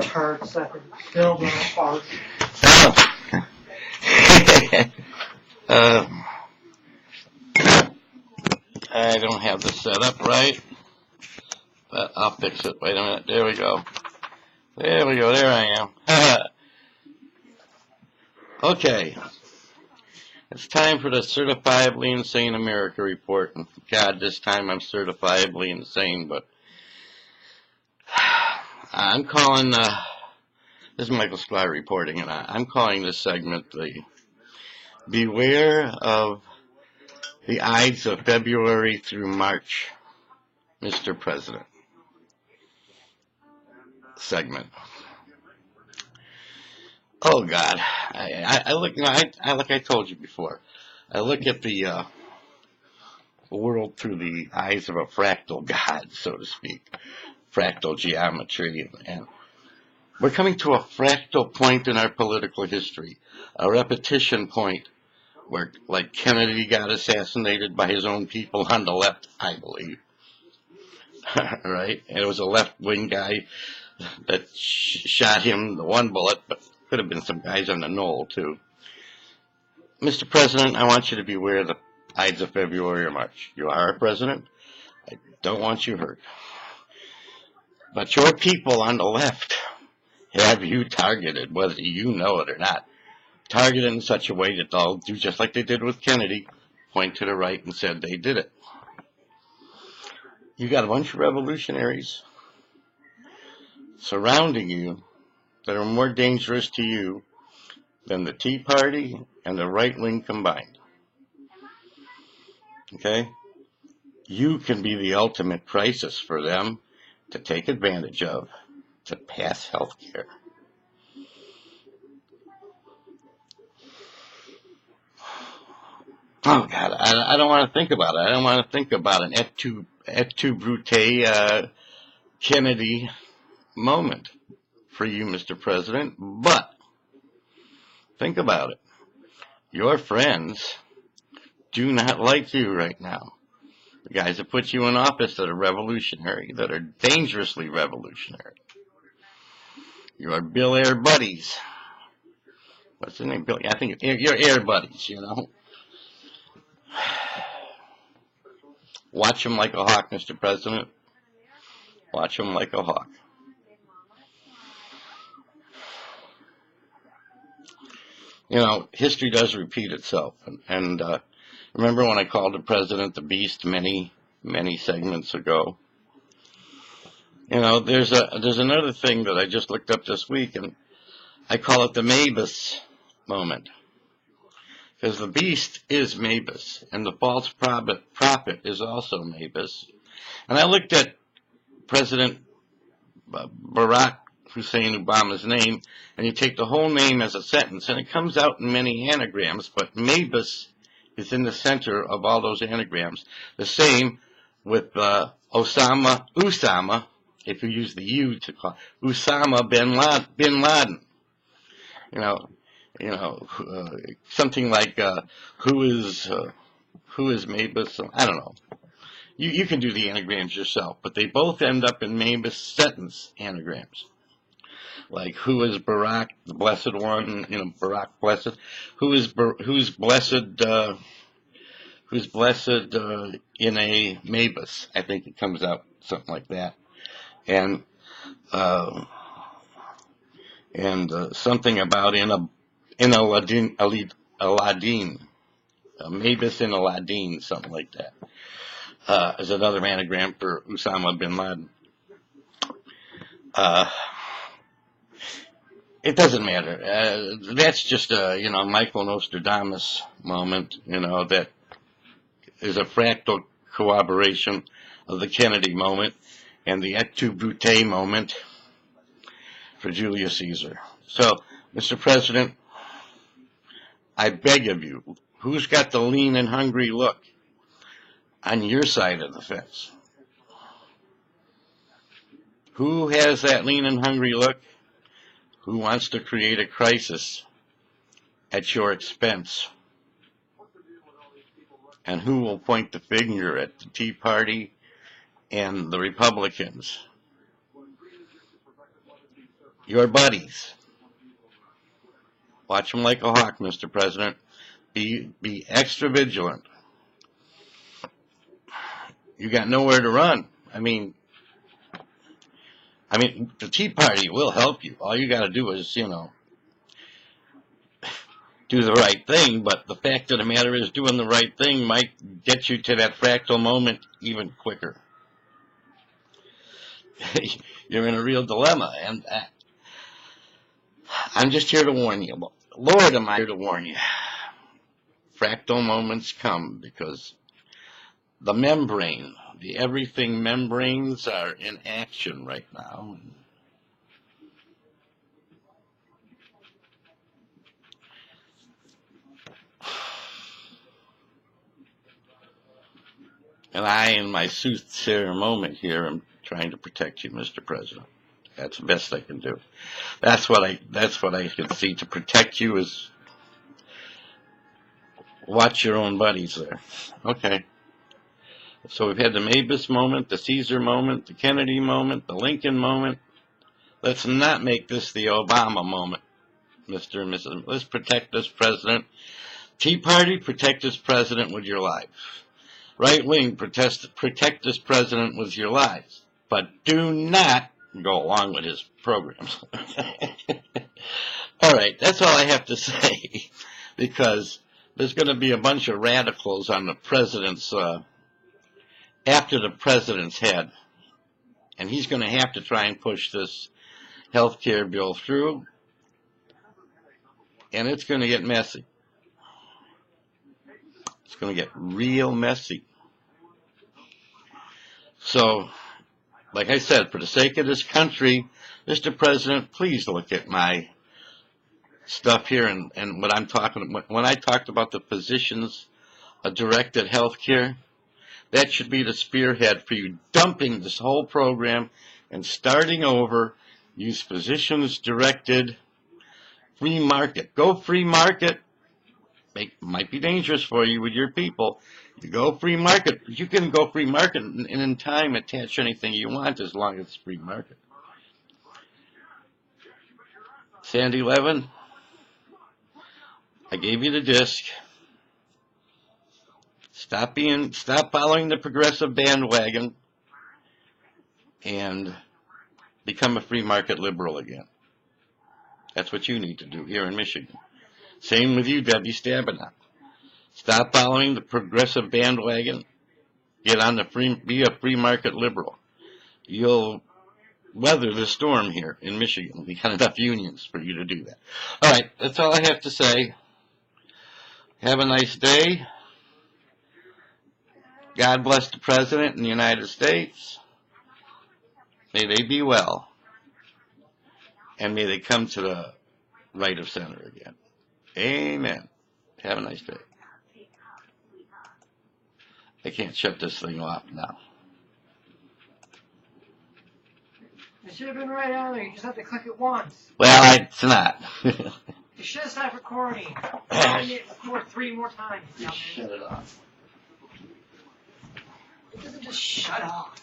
hurts. I could build on a farce. I don't have this set up right, but I'll fix it. Wait a minute. There we go. There we go. There I am. Okay. It's time for the Certifiably Insane America report. And God, this time I'm certifiably insane, but I'm calling, this is Michael Sklar reporting, and I'm calling this segment the Beware of the Ides of February through March, Mr. President segment. Oh God, I look, like I told you before, I look at the world through the eyes of a fractal god, so to speak, fractal geometry, and we're coming to a fractal point in our political history, a repetition point where, like, Kennedy got assassinated by his own people on the left, I believe, right? And it was a left-wing guy that shot him the one bullet, but could have been some guys on the knoll, too. Mr. President, I want you to beware of the Ides of February or March. You are a president. I don't want you hurt. But your people on the left have you targeted, whether you know it or not. Targeted in such a way that they'll do just like they did with Kennedy, point to the right and said they did it. You got a bunch of revolutionaries surrounding you that are more dangerous to you than the Tea Party and the right wing combined. Okay? You can be the ultimate crisis for them to take advantage of to pass health care. Oh God, I don't want to think about it. I don't want to think about an et tu brute Kennedy moment for you, Mr. President. But think about it. Your friends do not like you right now. The guys that put you in office that are revolutionary, that are dangerously revolutionary. Your Bill Air buddies. What's his name? Bill? I think your Air buddies, you know. Watch him like a hawk, Mr. President. Watch him like a hawk. You know, history does repeat itself. And remember when I called the president the beast many, many segments ago? You know, there's another thing that I just looked up this week, and I call it the Mavis moment. Because the beast is Mavis, and the false prophet is also Mavis. And I looked at President Barack Hussein Obama's name, and you take the whole name as a sentence, and it comes out in many anagrams, but Mavis is in the center of all those anagrams. The same with Osama, if you use the U to call Osama bin Laden. You know, something like who is Mavis? I don't know. You can do the anagrams yourself, but they both end up in Mavis sentence anagrams. Like who is Barack, the blessed one? You know, Barack blessed. Who's blessed in a Mavis? I think it comes out something like that, and something about in Aladdin, Mavis in Aladdin, something like that, is another anagram for Osama bin Laden. It doesn't matter. That's just a, Michael Nostradamus moment, that is a fractal corroboration of the Kennedy moment and the et tu brute moment for Julius Caesar. So, Mr. President, I beg of you, who's got the lean and hungry look on your side of the fence? Who has that lean and hungry look? Who wants to create a crisis at your expense? And who will point the finger at the Tea Party and the Republicans your buddies. Watch them like a hawk, Mr. President. Be extra vigilant. You got nowhere to run. I mean, the Tea Party will help you. All you got to do is, do the right thing. But the fact of the matter is, doing the right thing might get you to that fractal moment even quicker. You're in a real dilemma, and I'm just here to warn you. Lord, am I here to warn you. Fractal moments come because the membrane, the everything membranes are in action right now. And I, in my soothsayer moment here, am trying to protect you, Mr. President. That's the best I can do. That's what I can see to protect you is watch your own buddies there. Okay. So we've had the Mavis moment, the Caesar moment, the Kennedy moment, the Lincoln moment. Let's not make this the Obama moment, Mr. and Mrs. Let's protect this president. Tea Party, protect this president with your life. Right wing, protect this president with your lives. But do not go along with his programs. All right, that's all I have to say, because there's going to be a bunch of radicals on the president's, after the president's head, and he's going to have to try and push this health care bill through, and it's going to get messy. It's going to get real messy. So, like I said, for the sake of this country, Mr. President, please look at my stuff here and what I'm talking about. When I talked about the physicians directed health care, that should be the spearhead for you dumping this whole program and starting over. Use physicians directed free market. Go free market. Might be dangerous for you with your people. You go free market. You can go free market and in time attach anything you want as long as it's free market. Sandy Levin, I gave you the disc. Stop following the progressive bandwagon and become a free market liberal again. That's what you need to do here in Michigan. Same with you, Debbie Stabenow. Stop following the progressive bandwagon. Get on be a free market liberal. You'll weather the storm here in Michigan. We got enough unions for you to do that. All right, that's all I have to say. Have a nice day. God bless the President and the United States. May they be well. And may they come to the right of center again. Amen. Have a nice day. I can't shut this thing off now. It should have been right on there. You just have to click it once. Well, it's not. You should have stopped recording. I need to record 3 more times. Shut it off. It doesn't just shut off.